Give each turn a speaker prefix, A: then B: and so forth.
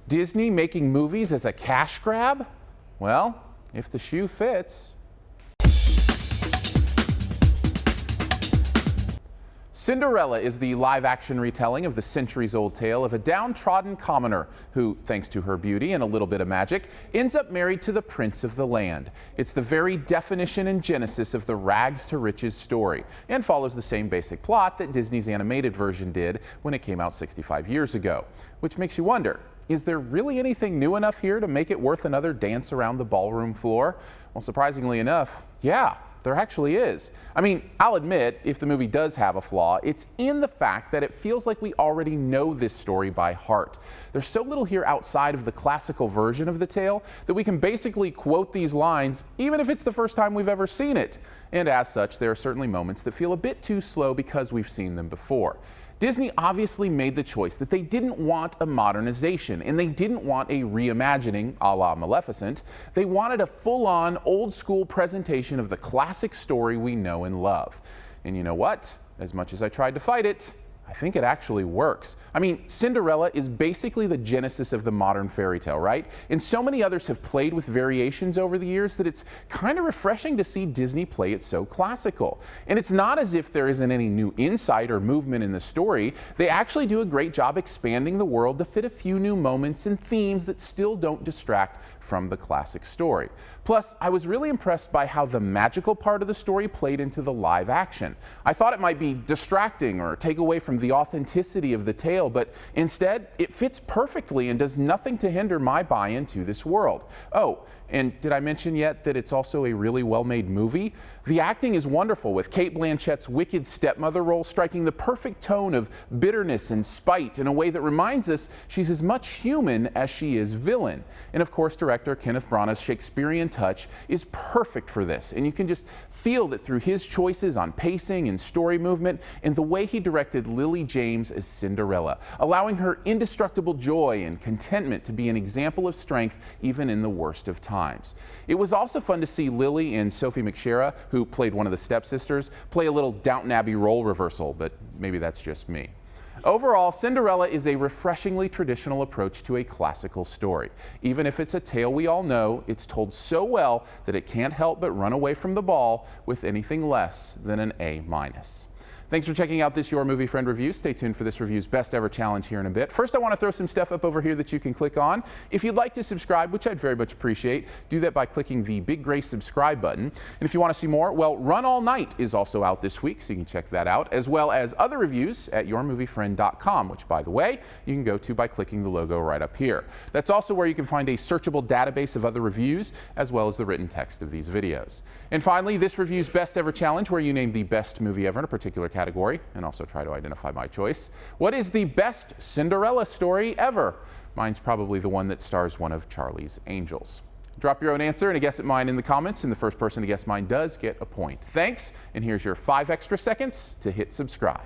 A: Disney making movies as a cash grab? Well, if the shoe fits. Cinderella is the live-action retelling of the centuries-old tale of a downtrodden commoner who, thanks to her beauty and a little bit of magic, ends up married to the prince of the land. It's the very definition and genesis of the rags to riches story, and follows the same basic plot that Disney's animated version did when it came out 65 years ago. Which makes you wonder, is there really anything new enough here to make it worth another dance around the ballroom floor? Well, surprisingly enough, yeah. There actually is. I mean, I'll admit, if the movie does have a flaw, it's in the fact that it feels like we already know this story by heart. There's so little here outside of the classical version of the tale that we can basically quote these lines, even if it's the first time we've ever seen it. And as such, there are certainly moments that feel a bit too slow because we've seen them before. Disney obviously made the choice that they didn't want a modernization and they didn't want a reimagining a la Maleficent. They wanted a full-on old-school presentation of the classic story we know and love. And you know what? As much as I tried to fight it, I think it actually works. I mean, Cinderella is basically the genesis of the modern fairy tale, right? And so many others have played with variations over the years that it's kind of refreshing to see Disney play it so classical. And it's not as if there isn't any new insight or movement in the story. They actually do a great job expanding the world to fit a few new moments and themes that still don't distract from the classic story. Plus, I was really impressed by how the magical part of the story played into the live action. I thought it might be distracting or take away from the authenticity of the tale, but instead, it fits perfectly and does nothing to hinder my buy-in to this world. Oh, and did I mention yet that it's also a really well-made movie? The acting is wonderful, with Cate Blanchett's wicked stepmother role striking the perfect tone of bitterness and spite in a way that reminds us she's as much human as she is villain. And of course, director Kenneth Branagh's Shakespearean touch is perfect for this, and you can just feel that through his choices on pacing and story movement and the way he directed Lily James as Cinderella, allowing her indestructible joy and contentment to be an example of strength even in the worst of times. It was also fun to see Lily and Sophie McShera, who played one of the stepsisters, play a little Downton Abbey role reversal, but maybe that's just me. Overall, Cinderella is a refreshingly traditional approach to a classical story. Even if it's a tale we all know, it's told so well that it can't help but run away from the ball with anything less than an A-. Thanks for checking out this Your Movie Friend review. Stay tuned for this review's best ever challenge here in a bit. First, I want to throw some stuff up over here that you can click on. If you'd like to subscribe, which I'd very much appreciate, do that by clicking the big gray subscribe button. And if you want to see more, well, Run All Night is also out this week, so you can check that out, as well as other reviews at yourmoviefriend.com, which, by the way, you can go to by clicking the logo right up here. That's also where you can find a searchable database of other reviews, as well as the written text of these videos. And finally, this review's best ever challenge, where you name the best movie ever in a particular category, and also try to identify my choice. What is the best Cinderella story ever? Mine's probably the one that stars one of Charlie's Angels. Drop your own answer and a guess at mine in the comments, and the first person to guess mine does get a point. Thanks, and here's your 5 extra seconds to hit subscribe.